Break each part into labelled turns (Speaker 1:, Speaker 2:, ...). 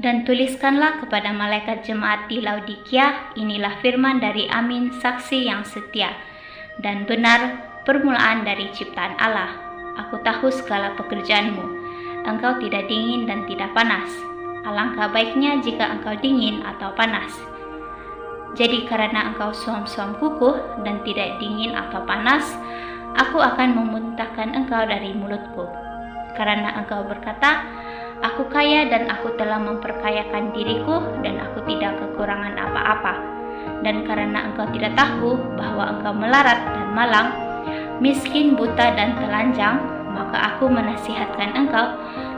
Speaker 1: Dan tuliskanlah kepada malaikat jemaat di Laodikia, inilah firman dari Amin, saksi yang setia dan benar, permulaan dari ciptaan Allah. Aku tahu segala pekerjaanmu. Engkau tidak dingin dan tidak panas. Alangkah baiknya jika engkau dingin atau panas. Jadi karena engkau suam-suam kukuh dan tidak dingin atau panas, aku akan memuntahkan engkau dari mulutku. Karena engkau berkata, aku kaya dan aku telah memperkayakan diriku dan aku tidak kekurangan apa-apa. Dan karena engkau tidak tahu bahwa engkau melarat dan malang, miskin, buta dan telanjang, maka aku menasihatkan engkau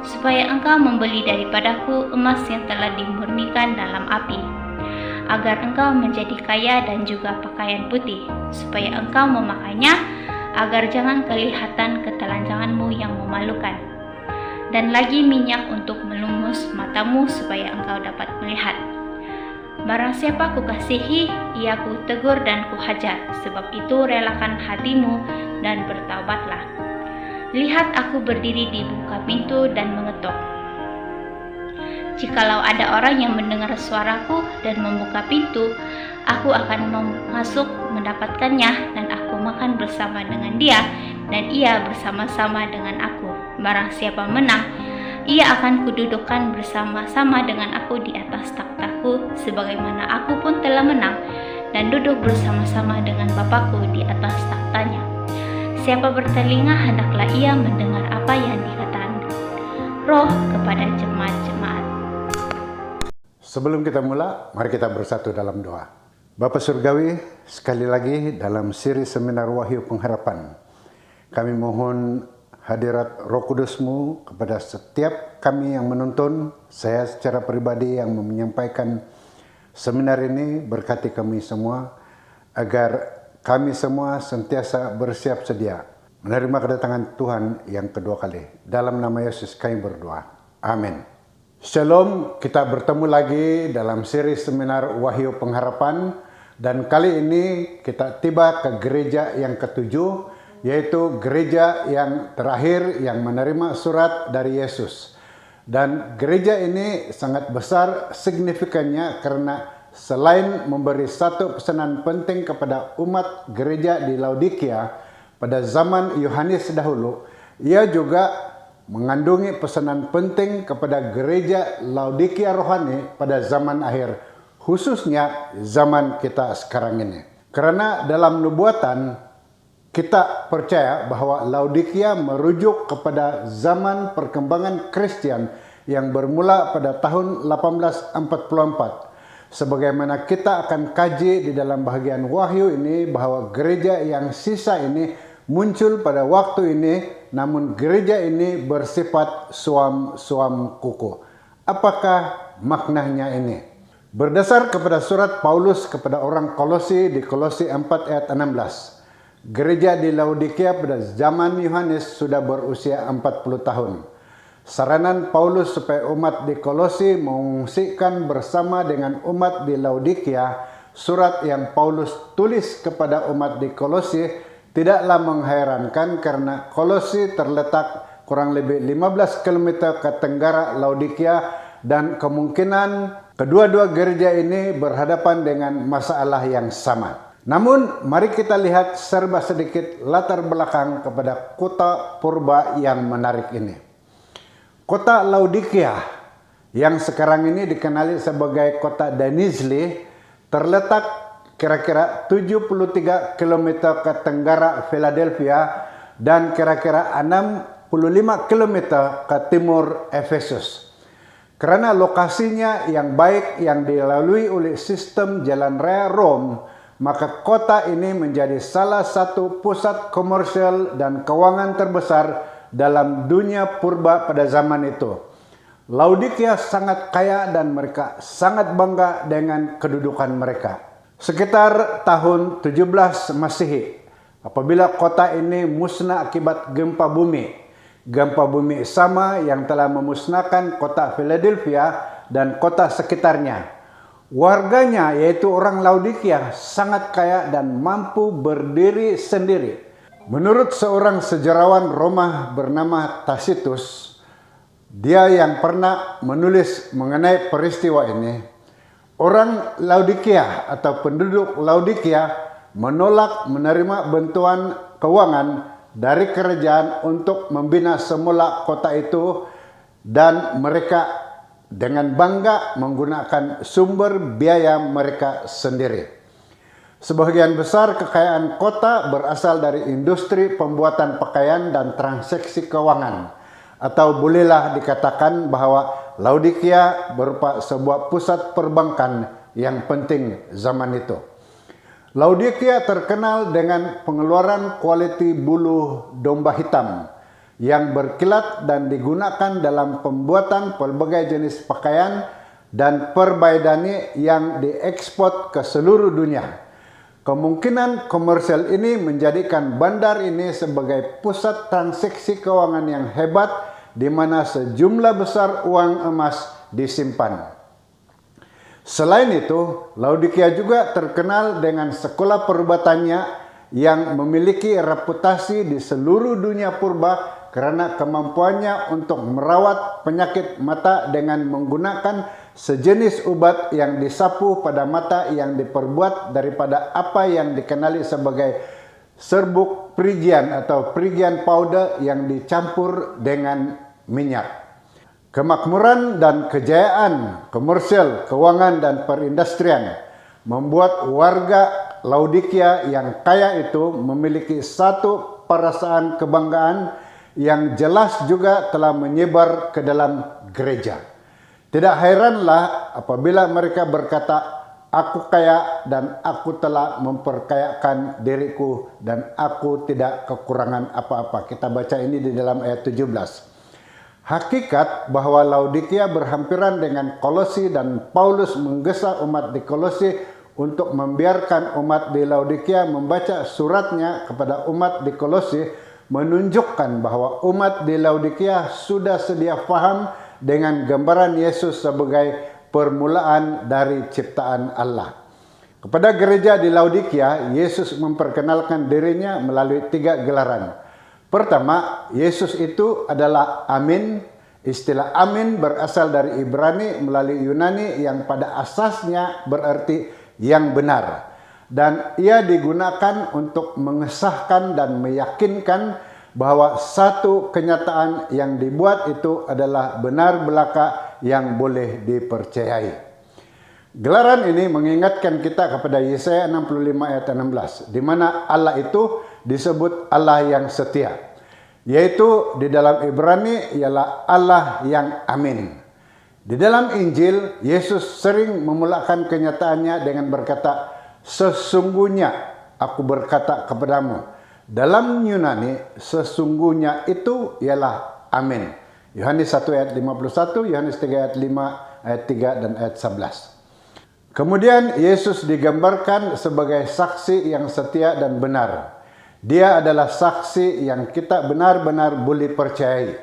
Speaker 1: supaya engkau membeli daripadaku emas yang telah dimurnikan dalam api, agar engkau menjadi kaya dan juga pakaian putih, supaya engkau memakainya, agar jangan kelihatan ketelanjanganmu yang memalukan. Dan lagi minyak untuk melumus matamu supaya engkau dapat melihat. Barang siapa kukasihi, ia kutegur dan kuhajar, sebab itu relakan hatimu dan bertaubatlah. Lihat, aku berdiri di buka pintu dan mengetuk. Jikalau ada orang yang mendengar suaraku dan membuka pintu, aku akan masuk mendapatkannya dan aku makan bersama dengan dia dan ia bersama-sama dengan aku. Barang siapa menang, ia akan kududukkan bersama-sama dengan aku di atas takhtaku, sebagaimana aku pun telah menang dan duduk bersama-sama dengan Bapakku di atas takhtanya. Siapa bertelinga, hendaklah ia mendengar apa yang dikatakan Roh kepada jemaat-jemaat.
Speaker 2: Sebelum kita mula, mari kita bersatu dalam doa. Bapa Surgawi, sekali lagi dalam siri seminar Wahyu Pengharapan, kami mohon hadirat Roh Kudus-Mu kepada setiap kami yang menonton, saya secara pribadi yang menyampaikan seminar ini, berkati kami semua, agar kami semua sentiasa bersiap sedia menerima kedatangan Tuhan yang kedua kali. Dalam nama Yesus kami berdoa. Amin. Shalom, kita bertemu lagi dalam seri seminar Wahyu Pengharapan, dan kali ini kita tiba ke gereja yang ketujuh, yaitu gereja yang terakhir yang menerima surat dari Yesus. Dan gereja ini sangat besar signifikannya karena selain memberi satu pesanan penting kepada umat gereja di Laodikia pada zaman Yohanes dahulu, ia juga mengandungi pesanan penting kepada gereja Laodikia rohani pada zaman akhir, khususnya zaman kita sekarang ini. Karena dalam nubuatan kita percaya bahwa Laodikia merujuk kepada zaman perkembangan Kristen yang bermula pada tahun 1844. Sebagaimana kita akan kaji di dalam bahagian Wahyu ini, bahwa gereja yang sisa ini muncul pada waktu ini, namun gereja ini bersifat suam-suam kuku. Apakah maknanya ini? Berdasar kepada surat Paulus kepada orang Kolosi di Kolosi 4 ayat 16, gereja di Laodikia pada zaman Yohanes sudah berusia 40 tahun. Saranan Paulus supaya umat di Kolosi mengungsikan bersama dengan umat di Laodikia, surat yang Paulus tulis kepada umat di Kolosi tidaklah mengherankan karena Kolosi terletak kurang lebih 15 km ke tenggara Laodikia, dan kemungkinan kedua-dua gereja ini berhadapan dengan masalah yang sama. Namun mari kita lihat serba sedikit latar belakang kepada kota purba yang menarik ini. Kota Laodikia yang sekarang ini dikenali sebagai kota Denizli terletak kira-kira 73 km ke tenggara Philadelphia dan kira-kira 65 km ke timur Efesus. Karena lokasinya yang baik yang dilalui oleh sistem jalan raya Rom, maka kota ini menjadi salah satu pusat komersial dan keuangan terbesar dalam dunia purba pada zaman itu. Laodikia sangat kaya dan mereka sangat bangga dengan kedudukan mereka. Sekitar tahun 17 Masehi, apabila kota ini musnah akibat gempa bumi sama yang telah memusnahkan kota Philadelphia dan kota sekitarnya. Warganya, yaitu orang Laodikia, sangat kaya dan mampu berdiri sendiri. Menurut seorang sejarawan Roma bernama Tacitus, Dia yang pernah menulis mengenai peristiwa ini, orang Laodikia atau penduduk Laodikia menolak menerima bantuan keuangan dari kerajaan untuk membina semula kota itu, dan mereka dengan bangga menggunakan sumber biaya mereka sendiri. Sebagian besar kekayaan kota berasal dari industri pembuatan pakaian dan transaksi keuangan, atau bolehlah dikatakan bahwa Laodikia berupa sebuah pusat perbankan yang penting zaman itu. Laodikia terkenal dengan pengeluaran kualiti bulu domba hitam yang berkilat dan digunakan dalam pembuatan pelbagai jenis pakaian dan perbaidani yang diekspor ke seluruh dunia. Kemungkinan komersial ini menjadikan bandar ini sebagai pusat transaksi keuangan yang hebat, di mana sejumlah besar uang emas disimpan. Selain itu, Laodikia juga terkenal dengan sekolah perubatannya yang memiliki reputasi di seluruh dunia purba karena kemampuannya untuk merawat penyakit mata dengan menggunakan sejenis obat yang disapu pada mata yang diperbuat daripada apa yang dikenali sebagai serbuk Phrygian atau Phrygian powder yang dicampur dengan minyak. Kemakmuran dan kejayaan komersial, keuangan dan perindustrian membuat warga Laodikia yang kaya itu memiliki satu perasaan kebanggaan yang jelas juga telah menyebar ke dalam gereja. Tidak heranlah apabila mereka berkata, "Aku kaya dan aku telah memperkayakan diriku dan aku tidak kekurangan apa-apa." Kita baca ini di dalam ayat 17. Hakikat bahwa Laodikia berhampiran dengan Kolosi dan Paulus menggesa umat di Kolosi untuk membiarkan umat di Laodikia membaca suratnya kepada umat di Kolosi menunjukkan bahwa umat di Laodikia sudah sedia faham dengan gambaran Yesus sebagai permulaan dari ciptaan Allah. Kepada gereja di Laodikia, Yesus memperkenalkan dirinya melalui 3 gelaran. Pertama, Yesus itu adalah Amin. Istilah Amin berasal dari Ibrani melalui Yunani yang pada asasnya berarti yang benar. Dan ia digunakan untuk mengesahkan dan meyakinkan bahwa satu kenyataan yang dibuat itu adalah benar belaka yang boleh dipercayai. Gelaran ini mengingatkan kita kepada Yesaya 65 ayat 16, di mana Allah itu disebut Allah yang setia, yaitu di dalam Ibrani ialah Allah yang amin. Di dalam Injil, Yesus sering memulakan kenyataannya dengan berkata, "Sesungguhnya aku berkata kepadamu." Dalam Yunani, sesungguhnya itu ialah amin. Yohanes 1 ayat 51, Yohanes 3 ayat 5, ayat 3 dan ayat 11. Kemudian Yesus digambarkan sebagai saksi yang setia dan benar. Dia adalah saksi yang kita benar-benar boleh percayai.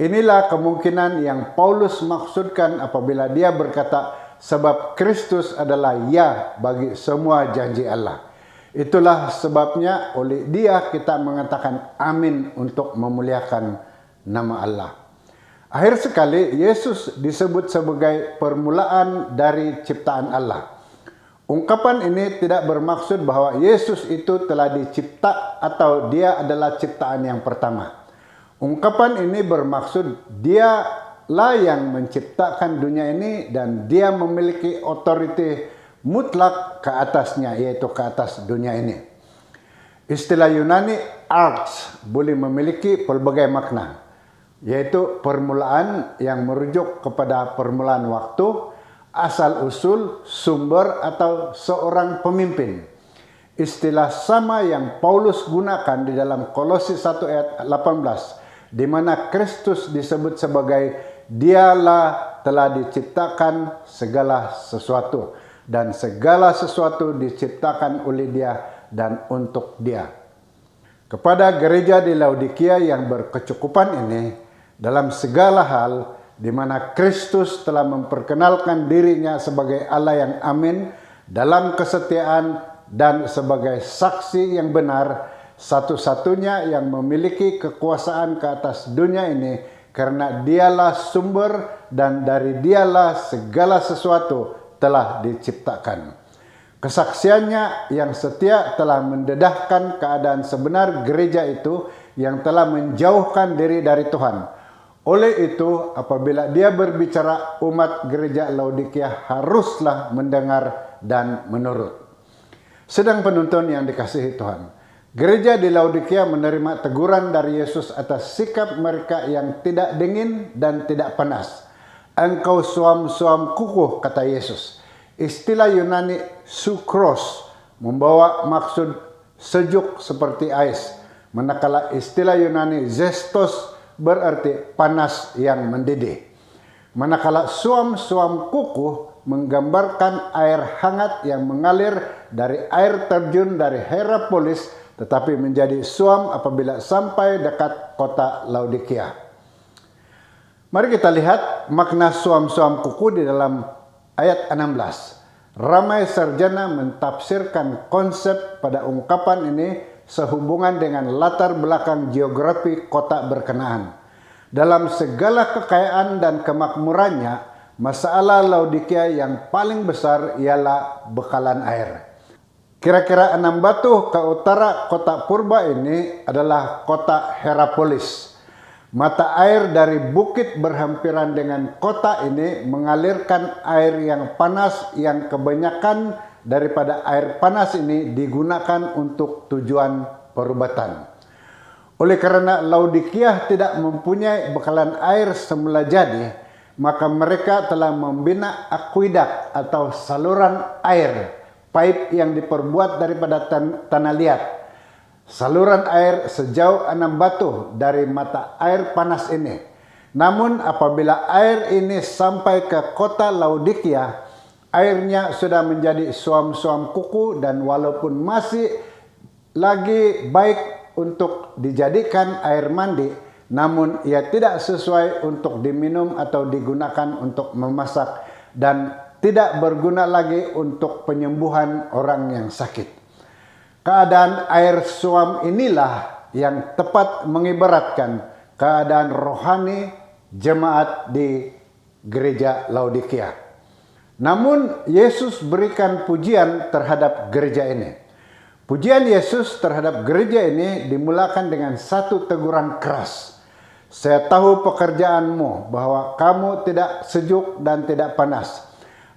Speaker 2: Inilah kemungkinan yang Paulus maksudkan apabila dia berkata, sebab Kristus adalah ya bagi semua janji Allah. Itulah sebabnya oleh dia kita mengatakan amin untuk memuliakan nama Allah. Akhir sekali, Yesus disebut sebagai permulaan dari ciptaan Allah. Ungkapan ini tidak bermaksud bahwa Yesus itu telah dicipta atau dia adalah ciptaan yang pertama. Ungkapan ini bermaksud dialah yang menciptakan dunia ini dan dia memiliki otoriti mutlak ke atasnya, yaitu ke atas dunia ini. Istilah Yunani arts boleh memiliki pelbagai makna, yaitu permulaan yang merujuk kepada permulaan waktu, asal-usul, sumber atau seorang pemimpin. Istilah sama yang Paulus gunakan di dalam Kolose 1 ayat 18, di mana Kristus disebut sebagai dialah telah diciptakan segala sesuatu. Dan segala sesuatu diciptakan oleh dia dan untuk dia. Kepada gereja di Laodikia yang berkecukupan ini, dalam segala hal, di mana Kristus telah memperkenalkan dirinya sebagai Allah yang amin, dalam kesetiaan dan sebagai saksi yang benar, satu-satunya yang memiliki kekuasaan ke atas dunia ini, karena dialah sumber dan dari dialah segala sesuatu telah diciptakan. Kesaksiannya yang setia telah mendedahkan keadaan sebenar gereja itu yang telah menjauhkan diri dari Tuhan. Oleh itu, apabila dia berbicara, umat gereja Laodikia haruslah mendengar dan menurut. Sedang penuntun yang dikasihi Tuhan, gereja di Laodikia menerima teguran dari Yesus atas sikap mereka yang tidak dingin dan tidak panas. Engkau suam-suam kukuh, kata Yesus. Istilah Yunani sukros membawa maksud sejuk seperti ais, manakala istilah Yunani zestos berarti panas yang mendidih. Manakala suam-suam kukuh menggambarkan air hangat yang mengalir dari air terjun dari Hierapolis, tetapi menjadi suam apabila sampai dekat kota Laodikia. Mari kita lihat makna suam-suam kukuh di dalam ayat 16. Ramai sarjana mentafsirkan konsep pada ungkapan ini sehubungan dengan latar belakang geografi kota berkenaan. Dalam segala kekayaan dan kemakmurannya, masalah Laodikia yang paling besar ialah bekalan air. Kira-kira 6 batu ke utara kota purba ini adalah kota Hierapolis. Mata air dari bukit berhampiran dengan kota ini mengalirkan air yang panas yang kebanyakan daripada air panas ini digunakan untuk tujuan perubatan. Oleh karena Laodikia tidak mempunyai bekalan air semula jadi, maka mereka telah membina akuidak atau saluran air, pipe yang diperbuat daripada tanah liat. Saluran air sejauh 6 batu dari mata air panas ini. Namun apabila air ini sampai ke kota Laodikia, airnya sudah menjadi suam-suam kuku dan walaupun masih lagi baik untuk dijadikan air mandi, namun ia tidak sesuai untuk diminum atau digunakan untuk memasak dan tidak berguna lagi untuk penyembuhan orang yang sakit. Keadaan air suam inilah yang tepat mengibaratkan keadaan rohani jemaat di gereja Laodikia. Namun Yesus berikan pujian terhadap gereja ini. Pujian Yesus terhadap gereja ini dimulakan dengan satu teguran keras. Saya tahu pekerjaanmu bahwa kamu tidak sejuk dan tidak panas.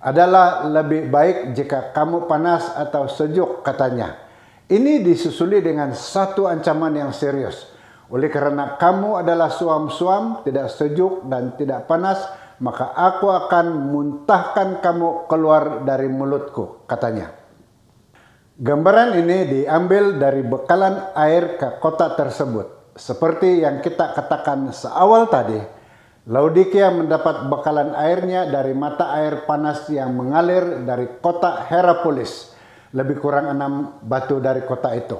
Speaker 2: Adalah lebih baik jika kamu panas atau sejuk, katanya. Ini disusuli dengan satu ancaman yang serius. Oleh karena kamu adalah suam-suam, tidak sejuk dan tidak panas, maka aku akan muntahkan kamu keluar dari mulutku, katanya. Gambaran ini diambil dari bekalan air ke kota tersebut. Seperti yang kita katakan seawal tadi, Laodikia mendapat bekalan airnya dari mata air panas yang mengalir dari kota Hierapolis, lebih kurang 6 batu dari kota itu.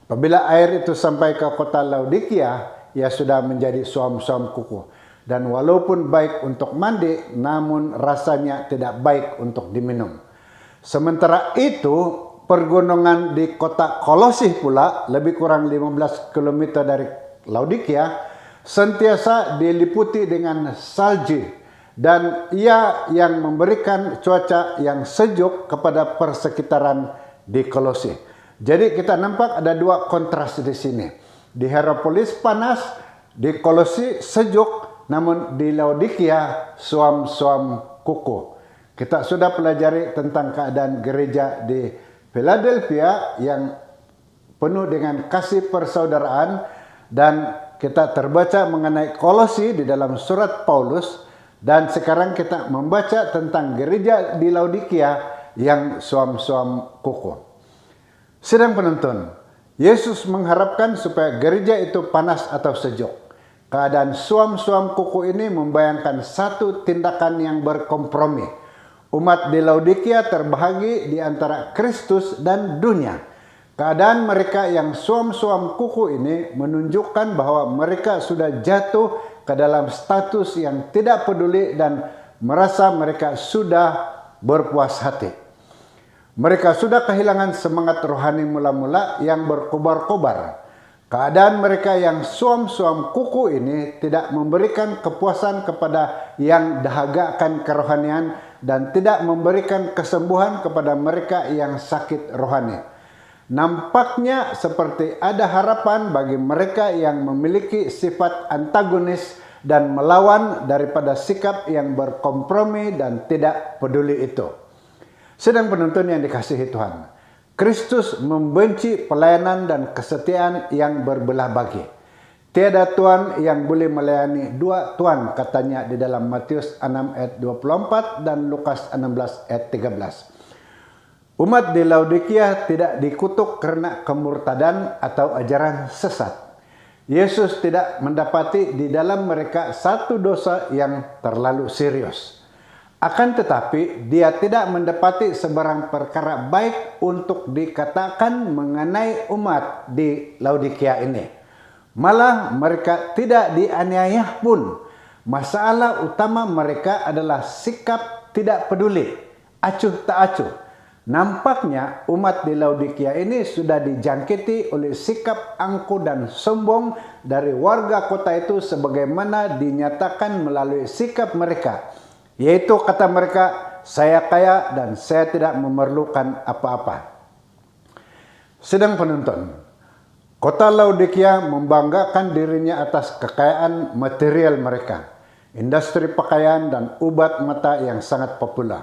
Speaker 2: Apabila air itu sampai ke kota Laodikia, ia sudah menjadi suam-suam kuku. Dan walaupun baik untuk mandi, namun rasanya tidak baik untuk diminum. Sementara itu, pergunungan di kota Kolosi pula, lebih kurang 15 km dari Laodikia, sentiasa diliputi dengan salju. Dan ia yang memberikan cuaca yang sejuk kepada persekitaran di Kolosi. Jadi kita nampak ada dua kontras di sini. Di Hierapolis panas, di Kolosi sejuk, namun di Laodikia suam-suam kuku. Kita sudah pelajari tentang keadaan gereja di Philadelphia yang penuh dengan kasih persaudaraan, dan kita terbaca mengenai Kolosi di dalam surat Paulus. Dan sekarang kita membaca tentang gereja di Laodikia yang suam-suam kuku. Sedang penuntun, Yesus mengharapkan supaya gereja itu panas atau sejuk. Keadaan suam-suam kuku ini membayangkan satu tindakan yang berkompromi. Umat di Laodikia terbahagi di antara Kristus dan dunia. Keadaan mereka yang suam-suam kuku ini menunjukkan bahwa mereka sudah jatuh ke dalam status yang tidak peduli dan merasa mereka sudah berpuas hati. Mereka sudah kehilangan semangat rohani mula-mula yang berkobar-kobar. Keadaan mereka yang suam-suam kuku ini tidak memberikan kepuasan kepada yang dahaga akan kerohanian dan tidak memberikan kesembuhan kepada mereka yang sakit rohani. Nampaknya seperti ada harapan bagi mereka yang memiliki sifat antagonis dan melawan daripada sikap yang berkompromi dan tidak peduli itu. Sedang penonton yang dikasihi Tuhan, Kristus membenci pelayanan dan kesetiaan yang berbelah bagi. Tiada tuan yang boleh melayani dua tuan, katanya di dalam Matius 6 ayat 24 dan Lukas 16 ayat 13. Umat di Laodikia tidak dikutuk karena kemurtadan atau ajaran sesat. Yesus tidak mendapati di dalam mereka satu dosa yang terlalu serius. Akan tetapi, dia tidak mendapati sebarang perkara baik untuk dikatakan mengenai umat di Laodikia ini. Malah mereka tidak dianiaya pun. Masalah utama mereka adalah sikap tidak peduli, acuh tak acuh. Nampaknya umat di Laodikia ini sudah dijangkiti oleh sikap angkuh dan sombong dari warga kota itu sebagaimana dinyatakan melalui sikap mereka. Yaitu kata mereka, saya kaya dan saya tidak memerlukan apa-apa. Sedang penonton, kota Laodikia membanggakan dirinya atas kekayaan material mereka, industri pakaian dan ubat mata yang sangat populer.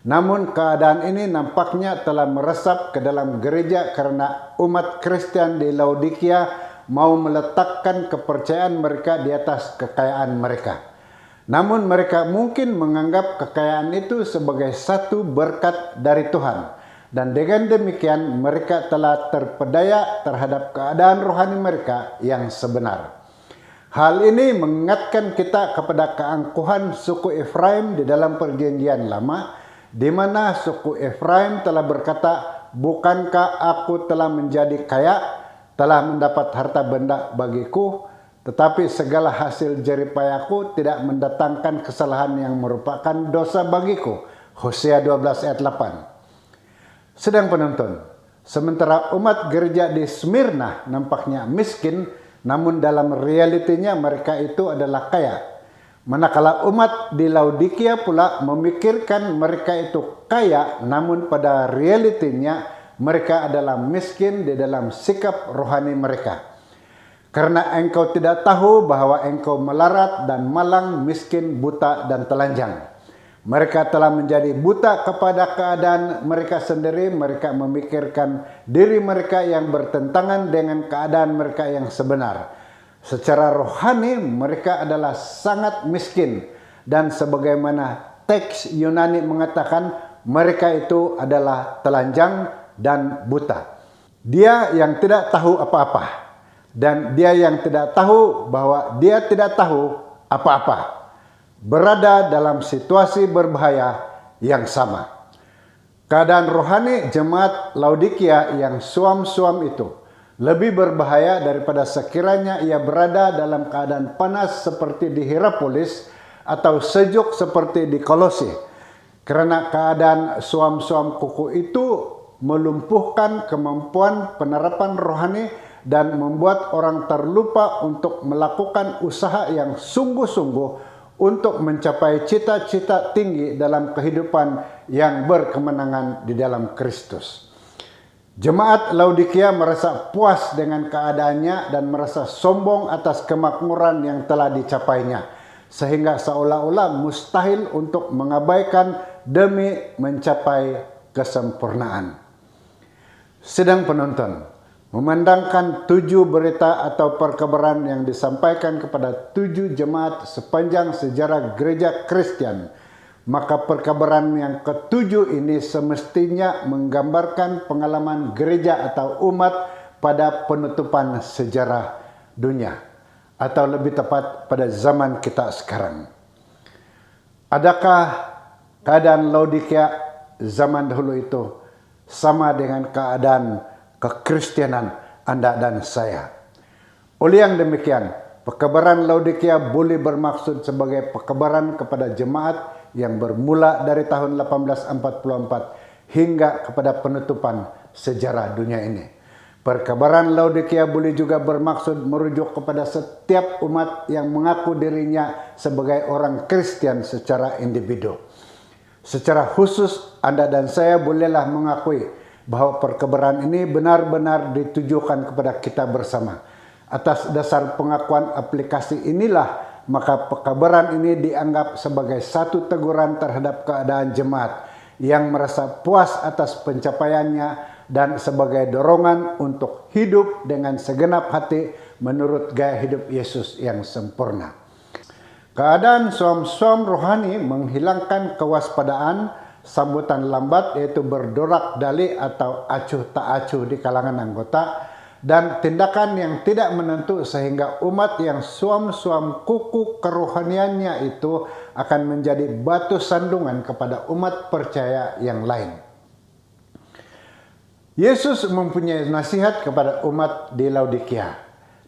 Speaker 2: Namun keadaan ini nampaknya telah meresap ke dalam gereja karena umat Kristen di Laodikia mau meletakkan kepercayaan mereka di atas kekayaan mereka. Namun mereka mungkin menganggap kekayaan itu sebagai satu berkat dari Tuhan. Dan dengan demikian mereka telah terpedaya terhadap keadaan rohani mereka yang sebenar. Hal ini mengingatkan kita kepada keangkuhan suku Efraim di dalam perjanjian lama, di mana suku Efraim telah berkata, bukankah aku telah menjadi kaya, telah mendapat harta benda bagiku, tetapi segala hasil jeripayaku tidak mendatangkan kesalahan yang merupakan dosa bagiku. Hosea 12 ayat 8. Sedang penonton, sementara umat gereja di Smyrna nampaknya miskin, namun dalam realitinya mereka itu adalah kaya. Manakala umat di Laodikia pula memikirkan mereka itu kaya, namun pada realitinya mereka adalah miskin di dalam sikap rohani mereka. Karena engkau tidak tahu bahwa engkau melarat dan malang, miskin, buta, dan telanjang. Mereka telah menjadi buta kepada keadaan mereka sendiri. Mereka memikirkan diri mereka yang bertentangan dengan keadaan mereka yang sebenar. Secara rohani mereka adalah sangat miskin. Dan sebagaimana teks Yunani mengatakan, mereka itu adalah telanjang dan buta. Dia yang tidak tahu apa-apa. Dan dia yang tidak tahu bahwa dia tidak tahu apa-apa, berada dalam situasi berbahaya yang sama. Keadaan rohani jemaat Laodikia yang suam-suam itu lebih berbahaya daripada sekiranya ia berada dalam keadaan panas seperti di Hierapolis atau sejuk seperti di Kolose. Karena keadaan suam-suam kuku itu melumpuhkan kemampuan penerapan rohani dan membuat orang terlupa untuk melakukan usaha yang sungguh-sungguh untuk mencapai cita-cita tinggi dalam kehidupan yang berkemenangan di dalam Kristus. Jemaat Laodikia merasa puas dengan keadaannya dan merasa sombong atas kemakmuran yang telah dicapainya, sehingga seolah-olah mustahil untuk mengabaikan demi mencapai kesempurnaan. Sedang penonton, memandangkan 7 berita atau perkabaran yang disampaikan kepada 7 jemaat sepanjang sejarah gereja Kristen, maka perkabaran yang ke-7 ini semestinya menggambarkan pengalaman gereja atau umat pada penutupan sejarah dunia, atau lebih tepat pada zaman kita sekarang. Adakah keadaan Laodikia zaman dahulu itu sama dengan keadaan kekristenan Anda dan saya? Oleh yang demikian, perkabaran Laodikia boleh bermaksud sebagai perkabaran kepada jemaat yang bermula dari tahun 1844 hingga kepada penutupan sejarah dunia ini. Perkabaran Laodikia boleh juga bermaksud merujuk kepada setiap umat yang mengaku dirinya sebagai orang Kristen secara individu. Secara khusus, Anda dan saya bolehlah mengakui bahwa perkabaran ini benar-benar ditujukan kepada kita bersama. Atas dasar pengakuan aplikasi inilah, maka perkabaran ini dianggap sebagai satu teguran terhadap keadaan jemaat yang merasa puas atas pencapaiannya dan sebagai dorongan untuk hidup dengan segenap hati menurut gaya hidup Yesus yang sempurna. Keadaan suam-suam rohani menghilangkan kewaspadaan, sambutan lambat yaitu berdorak-dalik atau acuh tak acuh di kalangan anggota, dan tindakan yang tidak menentu sehingga umat yang suam-suam kuku kerohaniannya itu akan menjadi batu sandungan kepada umat percaya yang lain. Yesus mempunyai nasihat kepada umat di Laodikia,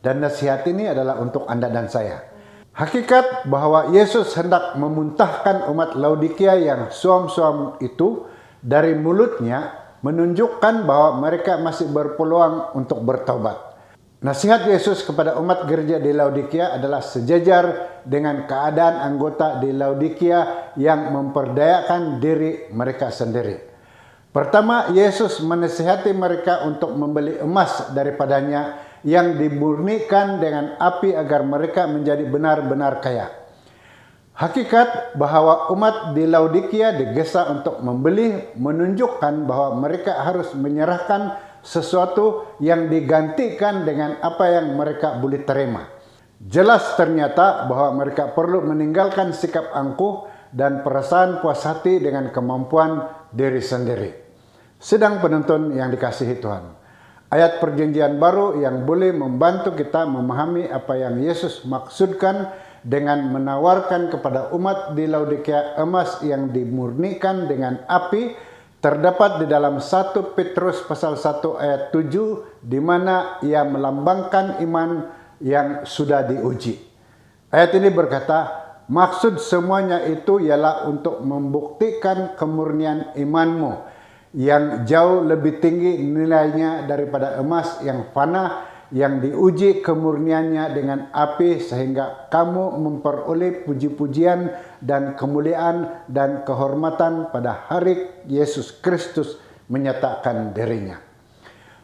Speaker 2: dan nasihat ini adalah untuk Anda dan saya. Hakikat bahwa Yesus hendak memuntahkan umat Laodikia yang suam-suam itu dari mulutnya menunjukkan bahwa mereka masih berpeluang untuk bertobat. Nasihat Yesus kepada umat gereja di Laodikia adalah sejajar dengan keadaan anggota di Laodikia yang memperdayakan diri mereka sendiri. Pertama, Yesus menasihati mereka untuk membeli emas daripadanya yang dimurnikan dengan api agar mereka menjadi benar-benar kaya. Hakikat bahwa umat di Laodikia digesa untuk membeli menunjukkan bahwa mereka harus menyerahkan sesuatu yang digantikan dengan apa yang mereka boleh terima. Jelas ternyata bahwa mereka perlu meninggalkan sikap angkuh dan perasaan puas hati dengan kemampuan diri sendiri. Sedang penonton yang dikasihi Tuhan, ayat perjanjian baru yang boleh membantu kita memahami apa yang Yesus maksudkan dengan menawarkan kepada umat di Laodikia emas yang dimurnikan dengan api terdapat di dalam 1 Petrus pasal 1 ayat 7, di mana ia melambangkan iman yang sudah diuji. Ayat ini berkata, maksud semuanya itu ialah untuk membuktikan kemurnian imanmu yang jauh lebih tinggi nilainya daripada emas yang fana, yang diuji kemurniannya dengan api sehingga kamu memperoleh puji-pujian dan kemuliaan dan kehormatan pada hari Yesus Kristus menyatakan dirinya.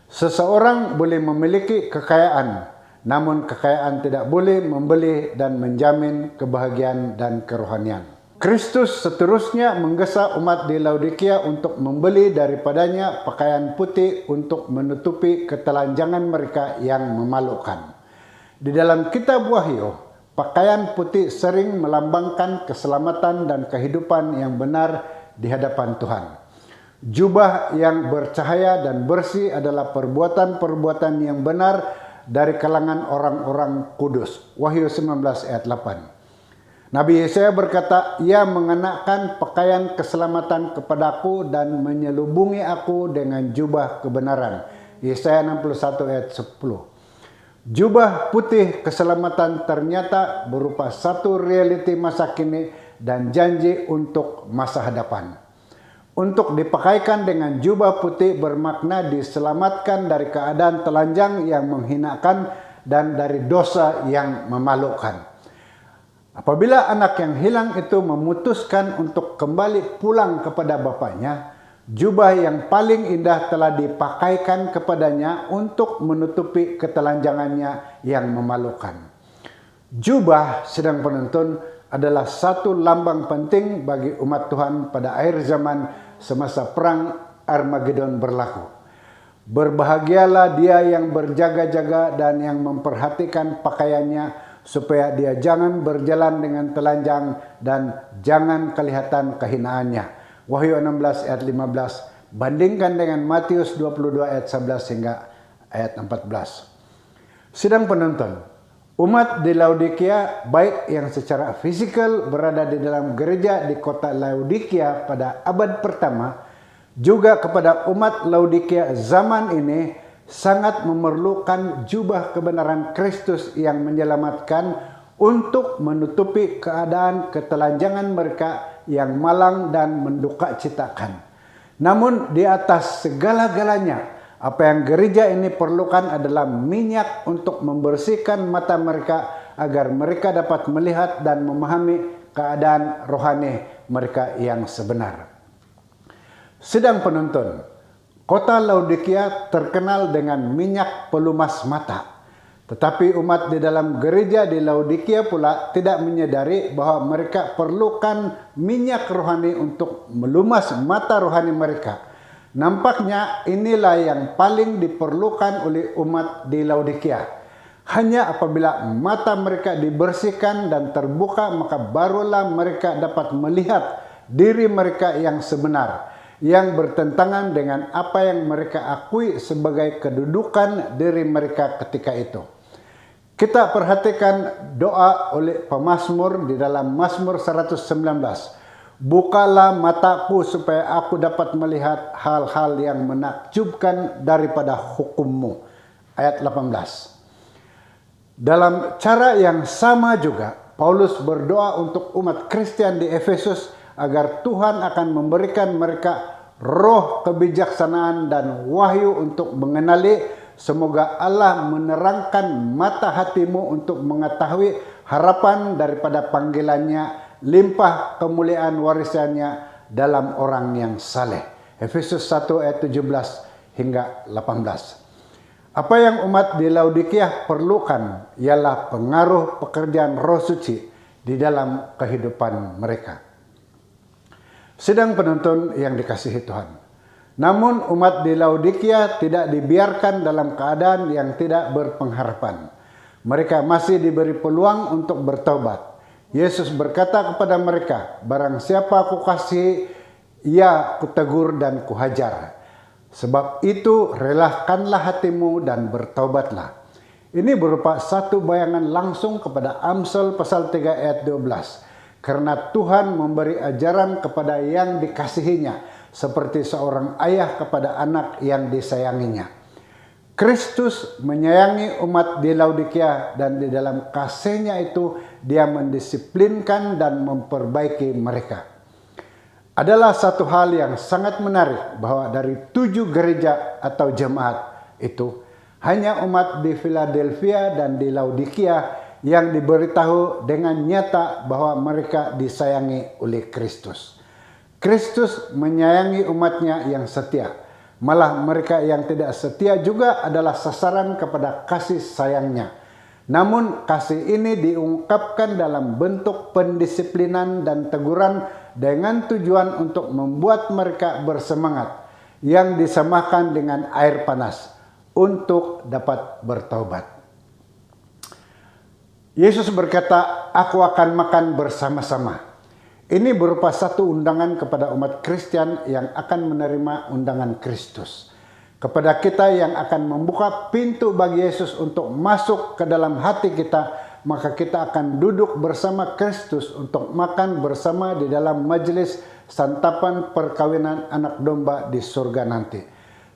Speaker 2: Seseorang boleh memiliki kekayaan, namun kekayaan tidak boleh membeli dan menjamin kebahagiaan dan kerohanian. Kristus seterusnya menggesa umat di Laodikia untuk membeli daripadanya pakaian putih untuk menutupi ketelanjangan mereka yang memalukan. Di dalam kitab Wahyu, pakaian putih sering melambangkan keselamatan dan kehidupan yang benar di hadapan Tuhan. Jubah yang bercahaya dan bersih adalah perbuatan-perbuatan yang benar dari kalangan orang-orang kudus. Wahyu 19 ayat 8. Nabi Yesaya berkata, ia mengenakan pakaian keselamatan kepadaku dan menyelubungi aku dengan jubah kebenaran. Yesaya 61 ayat 10. Jubah putih keselamatan ternyata berupa satu realiti masa kini dan janji untuk masa hadapan. Untuk dipakaikan dengan jubah putih bermakna diselamatkan dari keadaan telanjang yang menghinakan dan dari dosa yang memalukan. Apabila anak yang hilang itu memutuskan untuk kembali pulang kepada bapaknya, jubah yang paling indah telah dipakaikan kepadanya untuk menutupi ketelanjangannya yang memalukan. Jubah, sedang penonton, adalah satu lambang penting bagi umat Tuhan pada akhir zaman semasa perang Armageddon berlaku. Berbahagialah dia yang berjaga-jaga dan yang memperhatikan pakaiannya, supaya dia jangan berjalan dengan telanjang dan jangan kelihatan kehinaannya. Wahyu 16 ayat 15, bandingkan dengan Matius 22 ayat 11 hingga ayat 14. Sidang penonton, umat di Laodikia, baik yang secara fisikal berada di dalam gereja di kota Laodikia pada abad pertama, juga kepada umat Laodikia zaman ini, sangat memerlukan jubah kebenaran Kristus yang menyelamatkan untuk menutupi keadaan ketelanjangan mereka yang malang dan mendukacitakan. Namun di atas segala-galanya Apa yang gereja ini perlukan adalah minyak untuk membersihkan mata mereka agar mereka dapat melihat dan memahami keadaan rohani mereka yang sebenar. Sidang penonton, kota Laodikia terkenal dengan minyak pelumas mata. Tetapi umat di dalam gereja di Laodikia pula tidak menyadari bahwa mereka perlukan minyak rohani untuk melumas mata rohani mereka. Nampaknya inilah yang paling diperlukan oleh umat di Laodikia. Hanya apabila mata mereka dibersihkan dan terbuka, maka barulah mereka dapat melihat diri mereka yang sebenar, yang bertentangan dengan apa yang mereka akui sebagai kedudukan diri mereka ketika itu. Kita perhatikan doa oleh pemazmur di dalam Mazmur 119. Bukalah mataku supaya aku dapat melihat hal-hal yang menakjubkan daripada hukum-Mu. Ayat 18. Dalam cara yang sama juga, Paulus berdoa untuk umat Kristen di Efesus agar Tuhan akan memberikan mereka roh kebijaksanaan dan wahyu untuk mengenali. Semoga Allah menerangkan mata hatimu untuk mengetahui harapan daripada panggilannya, limpah kemuliaan warisannya dalam orang yang saleh. Efesus 1 ayat 17 hingga 18. Apa yang umat di Laodikia perlukan ialah pengaruh pekerjaan Roh Suci di dalam kehidupan mereka. Sidang penonton yang dikasihi Tuhan, namun umat di Laodikia tidak dibiarkan dalam keadaan yang tidak berpengharapan. Mereka masih diberi peluang untuk bertobat. Yesus berkata kepada mereka, barang siapa aku kasihi, ia kutegur dan kuhajar. Sebab itu relakanlah hatimu dan bertobatlah. Ini berupa satu bayangan langsung kepada Amsal pasal 3 ayat 12. Karena Tuhan memberi ajaran kepada yang dikasihinya, seperti seorang ayah kepada anak yang disayanginya. Kristus menyayangi umat di Laodikia dan di dalam kasihnya itu dia mendisiplinkan dan memperbaiki mereka. Adalah satu hal yang sangat menarik bahwa dari 7 gereja atau jemaat itu hanya umat di Philadelphia dan di Laodikia yang diberitahu dengan nyata bahwa mereka disayangi oleh Kristus. Kristus menyayangi umatnya yang setia. Malah mereka yang tidak setia juga adalah sasaran kepada kasih sayangnya. Namun kasih ini diungkapkan dalam bentuk pendisiplinan dan teguran dengan tujuan untuk membuat mereka bersemangat, yang disamakan dengan air panas untuk dapat bertaubat. Yesus berkata, aku akan makan bersama-sama. Ini berupa satu undangan kepada umat Kristen yang akan menerima undangan Kristus. Kepada kita yang akan membuka pintu bagi Yesus untuk masuk ke dalam hati kita, maka kita akan duduk bersama Kristus untuk makan bersama di dalam majelis santapan perkawinan anak domba di surga nanti.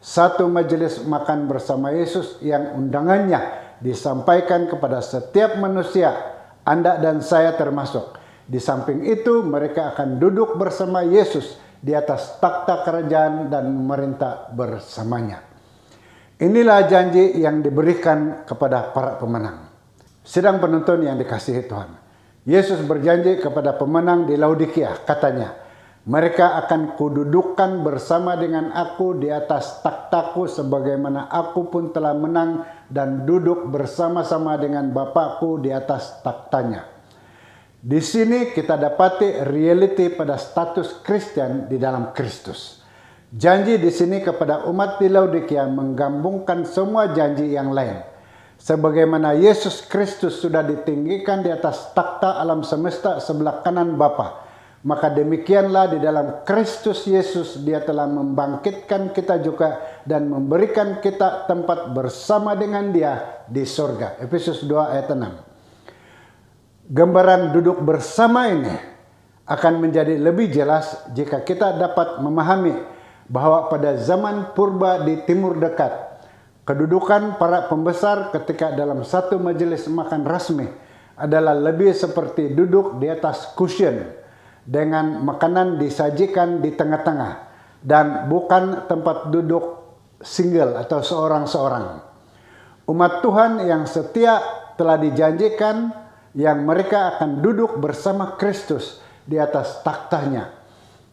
Speaker 2: Satu majelis makan bersama Yesus yang undangannya disampaikan kepada setiap manusia, Anda dan saya termasuk. Di samping itu mereka akan duduk bersama Yesus di atas takhta kerajaan dan memerintah bersamanya. Inilah janji yang diberikan kepada para pemenang. Sidang penonton yang dikasihi Tuhan, Yesus berjanji kepada pemenang di Laodikia, katanya, mereka akan kududukan bersama dengan aku di atas takhtaku sebagaimana aku pun telah menang dan duduk bersama-sama dengan Bapakku di atas takhtanya. Di sini kita dapati realiti pada status Kristen di dalam Kristus. Janji di sini kepada umat di Laodikia menggabungkan semua janji yang lain. Sebagaimana Yesus Kristus sudah ditinggikan di atas takhta alam semesta sebelah kanan Bapa, maka demikianlah di dalam Kristus Yesus dia telah membangkitkan kita juga dan memberikan kita tempat bersama dengan dia di surga. Efesus 2 ayat 6. Gambaran duduk bersama ini akan menjadi lebih jelas jika kita dapat memahami bahwa pada zaman purba di Timur Dekat, kedudukan para pembesar ketika dalam satu majelis makan rasmi adalah lebih seperti duduk di atas cushion dengan makanan disajikan di tengah-tengah dan bukan tempat duduk single atau seorang-seorang. Umat Tuhan yang setia telah dijanjikan yang mereka akan duduk bersama Kristus di atas taktanya.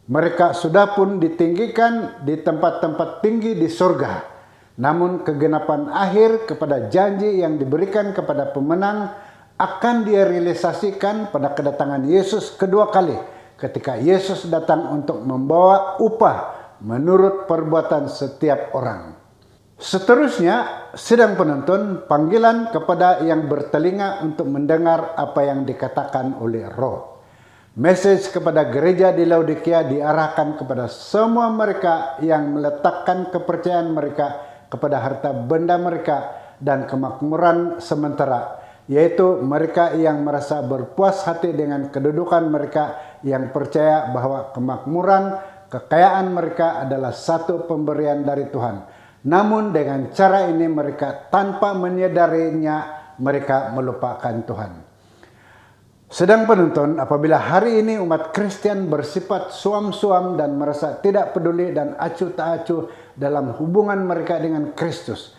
Speaker 2: Mereka sudah pun ditinggikan di tempat-tempat tinggi di surga. Namun kegenapan akhir kepada janji yang diberikan kepada pemenang akan direalisasikan pada kedatangan Yesus kedua kali, ketika Yesus datang untuk membawa upah menurut perbuatan setiap orang. Seterusnya, sidang penuntun panggilan kepada yang bertelinga untuk mendengar apa yang dikatakan oleh Roh. Message kepada gereja di Laodikia diarahkan kepada semua mereka yang meletakkan kepercayaan mereka kepada harta benda mereka dan kemakmuran sementara, yaitu mereka yang merasa berpuas hati dengan kedudukan mereka, yang percaya bahwa kemakmuran kekayaan mereka adalah satu pemberian dari Tuhan. Namun dengan cara ini mereka tanpa menyadarinya mereka melupakan Tuhan. Sedang penuntun, apabila hari ini umat Kristen bersifat suam-suam dan merasa tidak peduli dan acuh tak acuh dalam hubungan mereka dengan Kristus,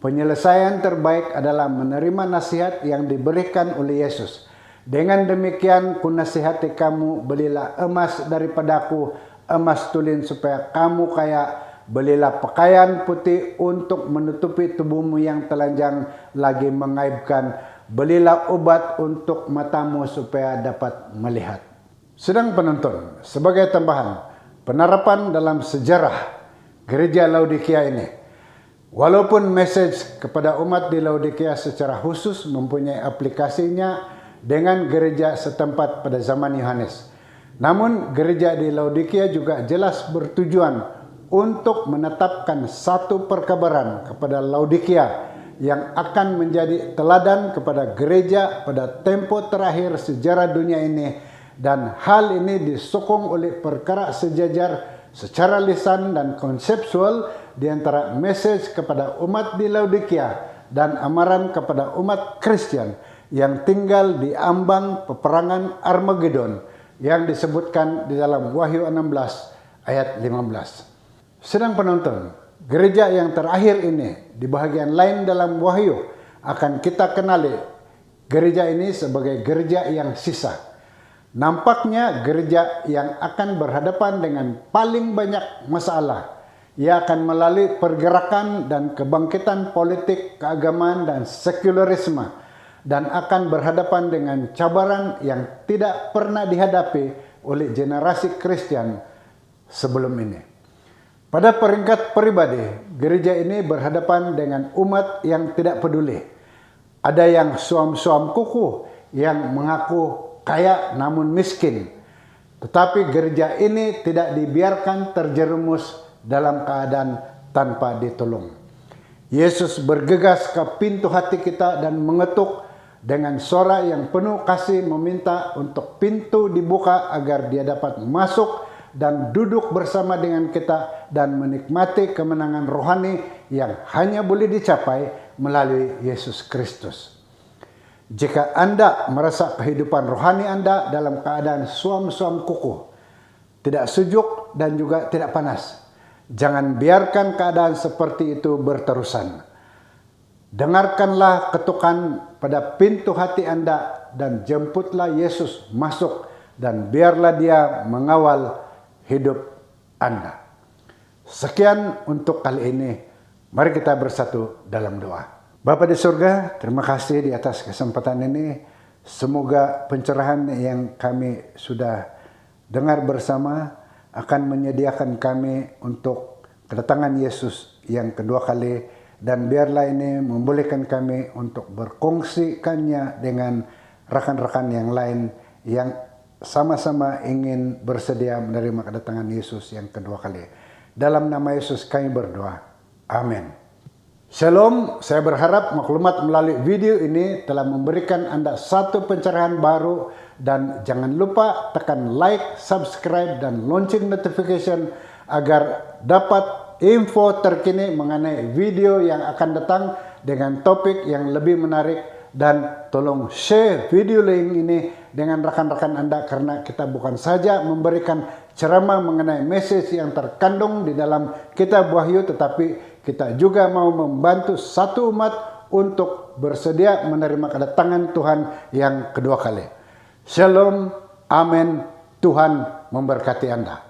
Speaker 2: penyelesaian terbaik adalah menerima nasihat yang diberikan oleh Yesus. Dengan demikian, kunasihati kamu, belilah emas daripadaku, emas tulin supaya kamu kaya. Belilah pakaian putih untuk menutupi tubuhmu yang telanjang lagi mengaibkan. Belilah obat untuk matamu supaya dapat melihat. Sedang penuntun, sebagai tambahan, penerapan dalam sejarah gereja Laodikia ini. Walaupun message kepada umat di Laodikia secara khusus mempunyai aplikasinya dengan gereja setempat pada zaman Yohanes. Namun gereja di Laodikia juga jelas bertujuan untuk menetapkan satu perkabaran kepada Laodikia yang akan menjadi teladan kepada gereja pada tempo terakhir sejarah dunia ini, dan hal ini disokong oleh perkara sejajar secara lisan dan konseptual di antara message kepada umat di Laodikia dan amaran kepada umat Kristen yang tinggal di ambang peperangan Armageddon yang disebutkan di dalam Wahyu 16 ayat 15. Sedang penonton, gereja yang terakhir ini di bahagian lain dalam Wahyu akan kita kenali gereja ini sebagai gereja yang sisa. Nampaknya gereja yang akan berhadapan dengan paling banyak masalah. Ia akan melalui pergerakan dan kebangkitan politik, keagamaan dan sekularisme, dan akan berhadapan dengan cabaran yang tidak pernah dihadapi oleh generasi Kristen sebelum ini. Pada peringkat pribadi, gereja ini berhadapan dengan umat yang tidak peduli. Ada yang suam-suam kuku yang mengaku kaya namun miskin. Tetapi gereja ini tidak dibiarkan terjerumus dalam keadaan tanpa ditolong. Yesus bergegas ke pintu hati kita dan mengetuk dengan suara yang penuh kasih, meminta untuk pintu dibuka agar dia dapat masuk dan duduk bersama dengan kita dan menikmati kemenangan rohani yang hanya boleh dicapai melalui Yesus Kristus. Jika Anda merasa kehidupan rohani Anda dalam keadaan suam-suam kuku, tidak sejuk dan juga tidak panas, jangan biarkan keadaan seperti itu berterusan. Dengarkanlah ketukan pada pintu hati Anda dan jemputlah Yesus masuk, dan biarlah dia mengawal hidup Anda. Sekian untuk kali ini. Mari kita bersatu dalam doa. Bapa di surga, terima kasih di atas kesempatan ini. Semoga pencerahan yang kami sudah dengar bersama akan menyediakan kami untuk kedatangan Yesus yang kedua kali, dan biarlah ini membolehkan kami untuk berkongsikannya dengan rekan-rekan yang lain yang sama-sama ingin bersedia menerima kedatangan Yesus yang kedua kali. Dalam nama Yesus kami berdoa. Amin. Shalom, saya berharap maklumat melalui video ini telah memberikan Anda satu pencerahan baru, dan jangan lupa tekan like, subscribe, dan lonceng notification agar dapat info terkini mengenai video yang akan datang dengan topik yang lebih menarik. Dan tolong share video link ini dengan rekan-rekan Anda, karena kita bukan saja memberikan ceramah mengenai message yang terkandung di dalam kitab Wahyu, tetapi kita juga mau membantu satu umat untuk bersedia menerima kedatangan Tuhan yang kedua kali. Shalom, amin, Tuhan memberkati Anda.